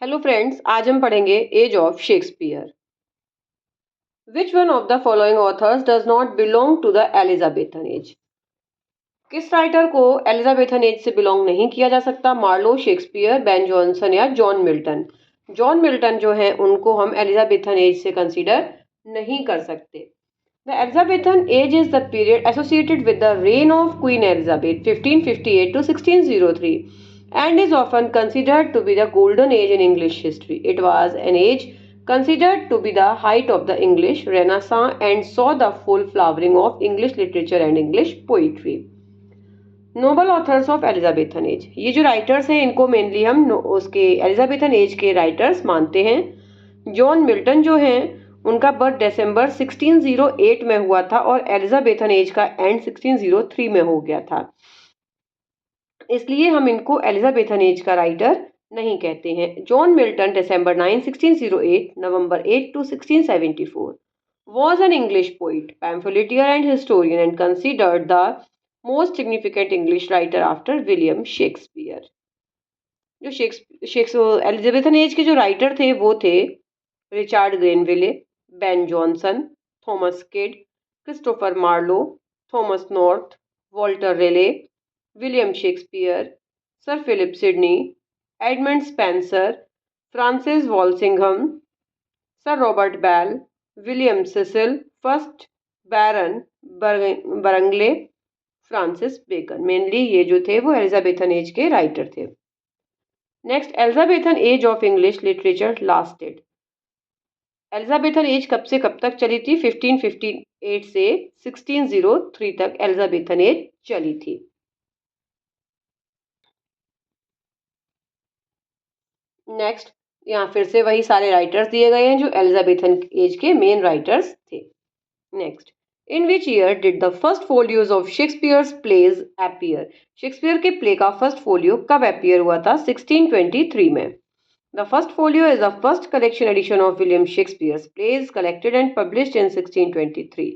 Hello friends, आज हम पढ़ेंगे age of Shakespeare. Which one of the following authors does not belong to the Elizabethan age? किस writer को Elizabethan age से belong नहीं किया जा सकता? मार्लो, शेक्सपियर, बेन जॉनसन या जॉन मिल्टन। जॉन मिल्टन जो है उनको हम एलिजाबेथन एज से कंसीडर नहीं कर सकते। The Elizabethan as is the period associated with the reign of Queen Elizabeth 1558 to 1603 and is often considered to be the golden age in English history. It was an age considered to be the height of the English Renaissance and saw the full flowering of English literature and English poetry. Noble authors of Elizabethan age, ये जो writers हैं इनको mainly हम उसके Elizabethan age के writers मानते हैं। John Milton जो हैं उनका बर्थ दिसंबर 1608 में हुआ था और एलिजाबेथन एज का एंड 1603 में हो गया था, इसलिए हम इनको एलिजाबेथन एज का राइटर नहीं कहते हैं। John Milton December 9 1608 November 8 to 1674 was an English poet, pamphleteer and historian and considered the most significant English writer after William Shakespeare. जो एलिजाबेथन एज के जो राइटर थे वो थे Richard Grenville, Ben Jonson, Thomas Kyd, Christopher Marlowe, Thomas North, Walter Raleigh, William Shakespeare, Sir Philip Sidney, Edmund Spenser, Francis Walsingham, Sir Robert Bell, William Cecil, first baron बरंगले, Francis Bacon. Mainly ये जो थे वो Elizabethan age के writer थे। Next, Elizabethan age of English literature lasted. Elizabethan age कब से कब तक चली थी? 1558 से 1603 तक एलिजाबेथन एज चली थी। नेक्स्ट, यहाँ फिर से वही सारे राइटर्स दिए गए हैं जो एलिजाबेथन एज के मेन राइटर्स थे। Next, in which year did the first folios of Shakespeare's plays appear? Shakespeare के प्ले का फर्स्ट फोलियो कब अपीयर हुआ था? 1623 में। The first folio is the first collection edition of William Shakespeare's plays collected and published in 1623.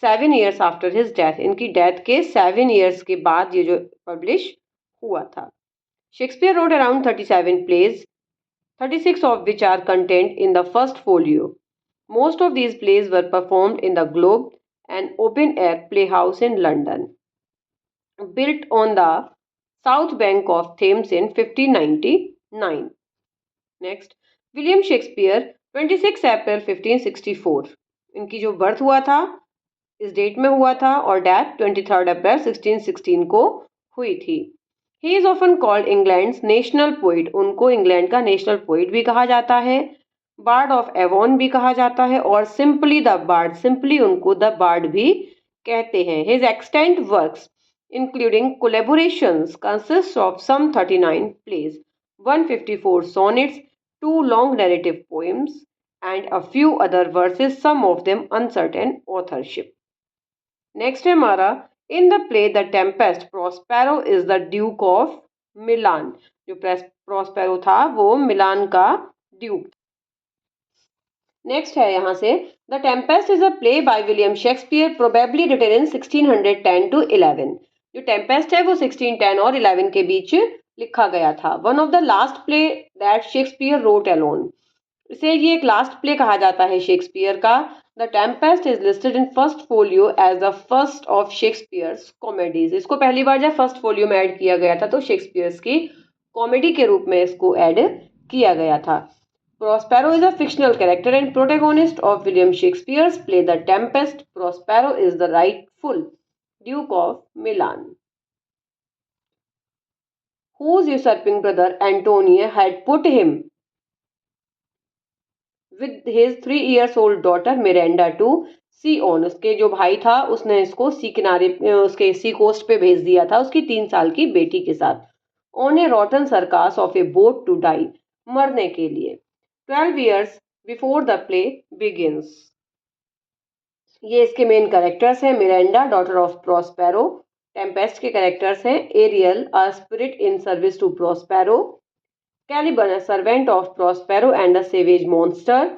7 years after his death, इनकी death के 7 years के बाद ये जो पब्लिश हुआ था। Shakespeare wrote around 37 plays, 36 of which are contained in the first folio. Most of these plays were performed in the Globe, an open-air playhouse in London, built on the south bank of Thames in 1599. Next, William Shakespeare 26 अप्रैल 1564, इनकी जो birth हुआ था इस date में हुआ था और death 23 अप्रैल 1616 को हुई थी। He is often called England's national poet, उनको इंग्लैंड का नेशनल पोइट भी कहा जाता है, बार्ड ऑफ एवॉन भी कहा जाता है और सिंपली द बार्ड, सिंपली उनको द बार्ड भी कहते हैं। His extant works including collaborations consist of some 39 plays, 154 sonnets, 2 long narrative poems, and a few other verses, some of them uncertain authorship. Next है हमारा, in the play The Tempest, Prospero is the Duke of Milan. जो Prospero था वो Milan का duke. Next है यहाँ से, the Tempest is a play by William Shakespeare probably written in 1610 to 11। जो टेम्पेस्ट है वो 1610 और 11 के बीच लिखा गया था। One of the last play that Shakespeare wrote alone, इसे ये एक लास्ट प्ले कहा जाता है शेक्सपियर का। The Tempest is listed in first folio as the first of Shakespeare's comedies. इसको पहली बार जब फर्स्ट फोलियो में ऐड किया गया था तो शेक्सपियर्स की कॉमेडी के रूप में इसको ऐड किया गया था। Prospero is a fictional character and protagonist of William Shakespeare's play The Tempest. Prospero is the rightful Duke of Milan, whose usurping brother Antonio had put him with his 3 years old daughter Miranda to sea on. उसके जो भाई था उसने इसको सी किनारे, उसके सी coast पे भेज दिया था उसकी 3 साल की बेटी के साथ। On a rotten carcass of a boat to die, मरने के लिए। 12 years before the play begins. ये इसके मेन कैरेक्टर्स हैं। Miranda daughter of Prospero. Tempest के कैरेक्टर्स हैं Ariel a spirit in service to Prospero, Caliban a servant of Prospero and a savage monster,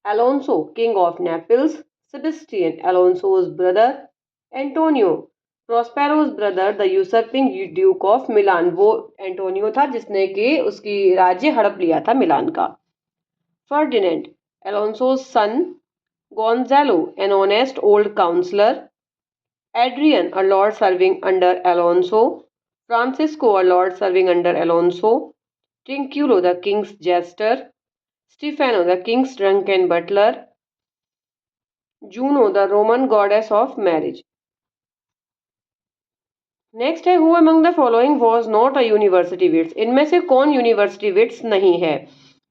Alonso king of Naples, Sebastian Alonso's brother, Antonio Prospero's brother the usurping duke of Milan, वो Antonio था जिसने कि उसकी राज्य हड़प लिया था Milan का। Ferdinand, Alonso's son. Gonzalo, an honest old counsellor. Adrian, a lord serving under Alonso. Francisco, a lord serving under Alonso. Trinculo, the king's jester. Stefano, the king's drunken butler. Juno, the Roman goddess of marriage. Next है, who among the following was not a University Wits, इनमें से कौन university wits नहीं है।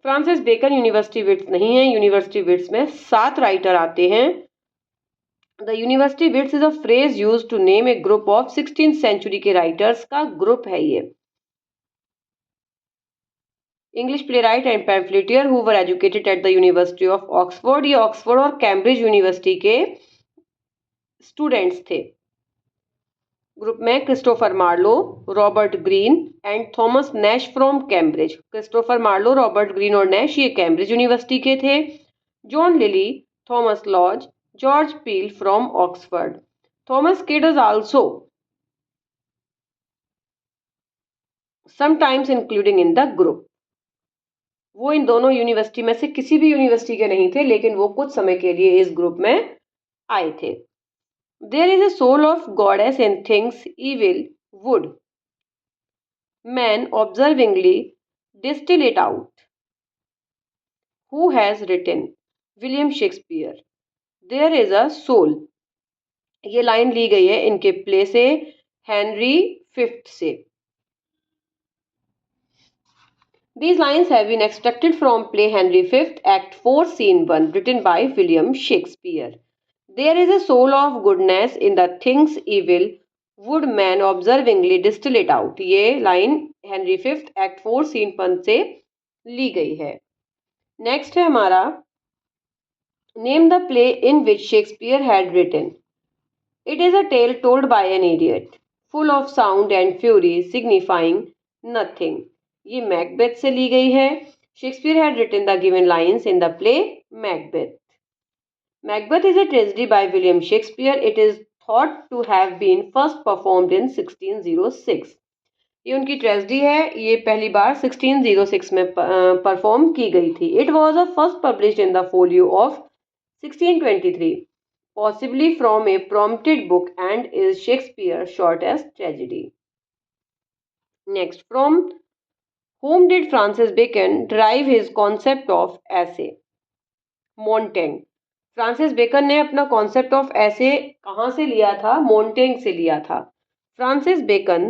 Francis bacon university wits नहीं है। University wits में 7 writer आते हैं। The University Wits is a phrase use to name a group of 16th century के राइटर्स का ग्रुप है ये। English playwright and pamphleteer who were educated at the University of Oxford, ये Oxford और Cambridge University के students थे। Group में Christopher Marlowe, Robert Greene and Thomas Nashe from Cambridge. Christopher Marlowe, Robert Greene और Nashe ये Cambridge University के थे। John Lyly, Thomas Lodge, George Peele from Oxford. Thomas Kyd is also sometimes including in the group. वो इन दोनों university में से किसी भी यूनिवर्सिटी के नहीं थे, लेकिन वो कुछ समय के लिए इस ग्रुप में आए थे। There is a soul of goddess in things evil would man observingly distill it out. Who has written? William Shakespeare. There is a soul. ये लाइन ली गई है इनके प्ले से, हेनरी फिफ्थ से। These lines have been extracted from play Henry V, Act 4, Scene 1, written by William Shakespeare. There is a soul of goodness in the things evil would man observingly distill it out. ये line Henry fifth act 4 scene 1 से ली गई है। Next है हमारा, name the play in which Shakespeare had written. It is a tale told by an idiot full of sound and fury signifying nothing. ये Macbeth से ली गई है। Shakespeare had written the given lines in the play Macbeth. Macbeth is a tragedy by William Shakespeare. It is thought to have been first performed in 1606. ये उनकी tragedy है। ये पहली बार 1606 में परफॉर्म की गई थी। It was a first published in the folio of 1623, possibly from a prompted book, and is Shakespeare's shortest tragedy. Next, from whom did Francis Bacon derive his concept of essay? Montaigne. Francis Bacon ने अपना concept of ऐसे कहाँ से लिया था? Montague से लिया था। Francis Bacon,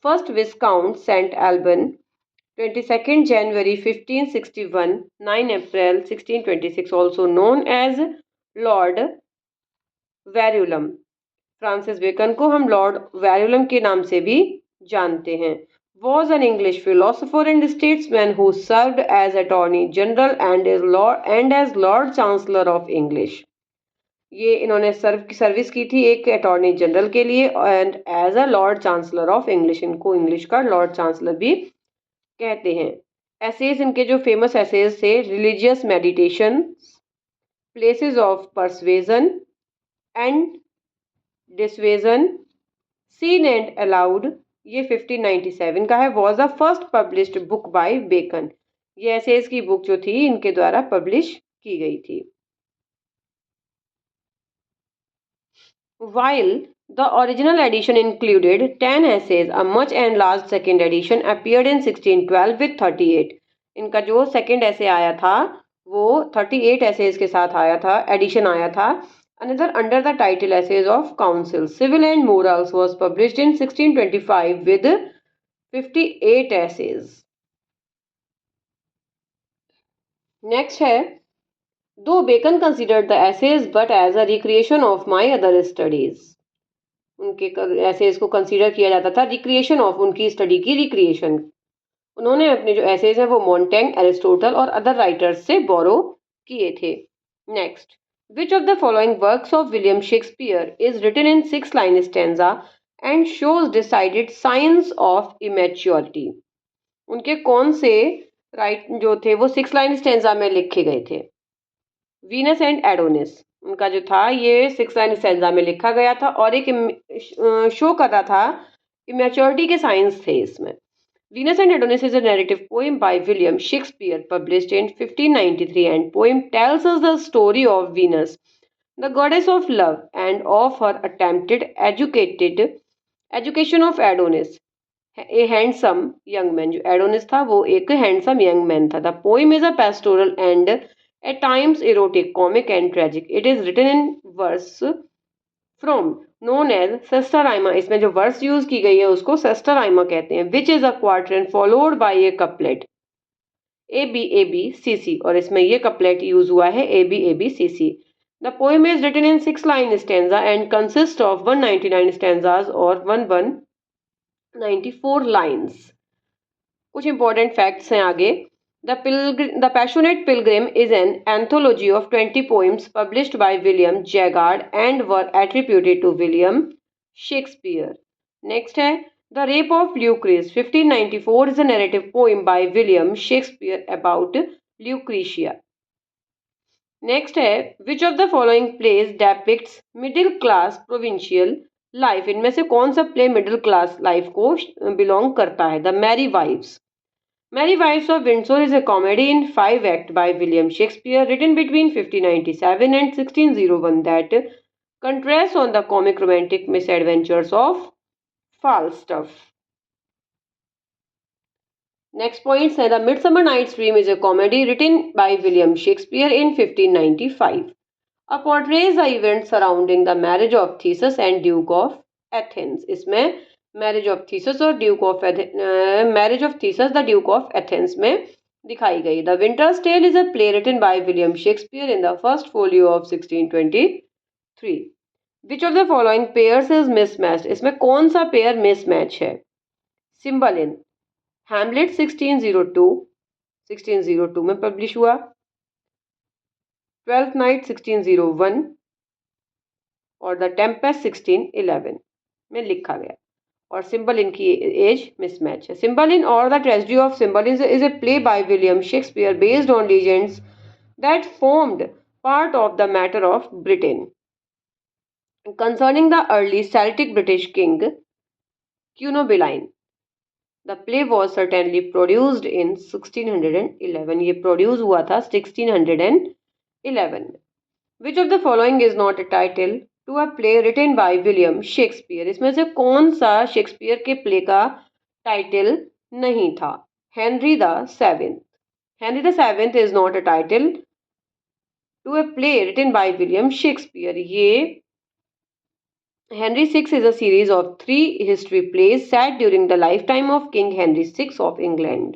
first Viscount Saint Alban, 22 January 1561, 9 April 1626, also known as Lord Verulam. Francis Bacon को हम लॉर्ड वेरुलम के नाम से भी जानते हैं। Was an English philosopher and statesman who served as Attorney General and as Lord Chancellor of English. ये इन्होंने सर्विस की थी एक अटॉर्नी जनरल के लिए and as a Lord Chancellor of English. इनको इंग्लिश का लॉर्ड चांसलर भी कहते हैं। एसेज इनके जो फेमस एसेज थे, religious meditation, places of persuasion and dissuasion, seen and allowed, ये 1597 का है। Was the first published book by Bacon. ये एसेज की बुक जो थी इनके द्वारा पब्लिश की गई थी। While the original edition included 10 essays, a much enlarged second edition appeared in 1612 with 38. इनका जो सेकेंड ऐसे आया था वो 38 essays के साथ आया था, एडिशन आया था। Another under the title Essays of Council, Civil and Morals was published in 1625 with 58 essays. Next है, though Bacon considered the essays but as a recreation of my other studies. उनके essays को consider किया जाता था recreation of, उनकी study की recreation। उन्होंने अपने जो essays हैं वो मोंटेग, एरिस्टोटल और अदर राइटर्स से बोरो किए थे। Next, which of the following works of William Shakespeare is written in 6-line stanza and shows decided signs of immaturity? उनके कौन से राइट जो थे वो 6-line स्टेंजा में लिखे गए थे? वीनस एंड एडोनिस, उनका जो था ये 6 लाइन स्टैंजा में लिखा गया था और एक शो कर रहा था इमेच्योरिटी के साइंस थे इसमें। Venus and Adonis is a narrative poem by William Shakespeare published in 1593 and poem tells us the story of Venus, the goddess of love, and of her attempted education of Adonis, a handsome young man. जो Adonis था वो एक handsome young man था. The poem is a pastoral and at times erotic, comic and tragic. It is written in verse from known as सेस्टाराइमा. इसमें जो verse use की गई है उसको सेस्टाराइमा कहते हैं. Which is a quatrain followed by a couplet A B C C. और इसमें ये कपलेट यूज हुआ है A B C C. The poem is written in 6 line stanza and consist of 199 stanzas और 1194 लाइन्स. कुछ important facts हैं आगे. The Passionate Pilgrim is an anthology of 20 poems published by William Jaggard and were attributed to William Shakespeare. Next है The Rape of Lucrece 1594 is a narrative poem by William Shakespeare about Lucretia. Next है Which of the following plays depicts middle class provincial life? इनमें से कौन सा play middle class life को belong करता है? The Merry Wives. Merry Wives of Windsor is a comedy in 5 acts by William Shakespeare written between 1597 and 1601 that contrasts on the comic romantic misadventures of Falstaff. Next point is The Midsummer Night's Dream is a comedy written by William Shakespeare in 1595. It portrays the events surrounding the marriage of Theseus and Duke of Athens. इसमें marriage of Theseus और marriage of Theseus the duke of Athens में दिखाई गई. The Winter's tale is a play written by William Shakespeare in the first folio of 1623. Which of the following pairs is mismatched? इसमें कौन सा pair mismatch है? Cymbeline. Hamlet 1602 में publish हुआ. Twelfth night 1601 और द टेम्पेस्ट 1611 में लिखा गया. और सिम्बलिन की एज मिसमैच है. सिम्बलिन और the Tragedy of Cymbeline is a play by William Shakespeare based on legends that formed part of the Matter of Britain concerning the early Celtic British king Cunobeline. The play was certainly produced in 1611. ये produce हुआ था 1611 में. Which of the following is not a title to a play written by William Shakespeare? इसमें से कौन सा Shakespeare के play का टाइटल नहीं था? Henry the Seventh. Henry the Seventh is not a title to a play written by William Shakespeare. ये Henry six is a series of 3 history plays set during the lifetime of King Henry six of England.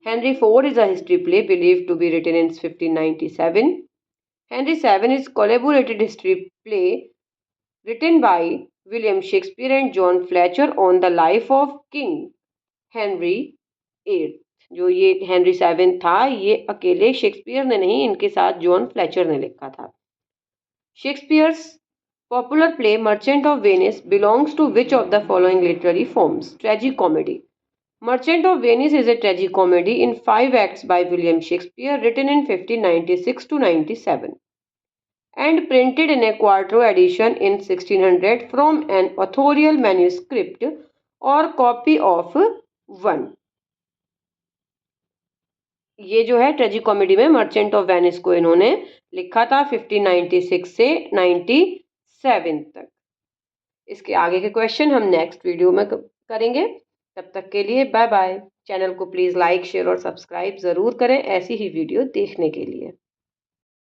Henry four is a history play believed to be written in 1597. Henry VII is collaborated history play written by William Shakespeare and John Fletcher on the life of King Henry VIII. जो ये Henry seven था ये अकेले Shakespeare ने नहीं, इनके साथ John Fletcher ने लिखा था. Shakespeare's popular play Merchant of Venice belongs to which of the following literary forms? Tragic comedy. Merchant of Venice is a tragicomedy in 5 acts by William Shakespeare written in 1596 to 97 and printed in a quarto edition in 1600 from an authorial manuscript or copy of 1. ये जो है ट्रेजिकॉमेडी में merchant of Venice को इन्होंने लिखा था 1596 से 97 तक. इसके आगे के क्वेश्चन हम नेक्स्ट वीडियो में करेंगे. तब तक के लिए बाय बाय. चैनल को प्लीज़ लाइक शेयर और सब्सक्राइब ज़रूर करें ऐसी ही वीडियो देखने के लिए.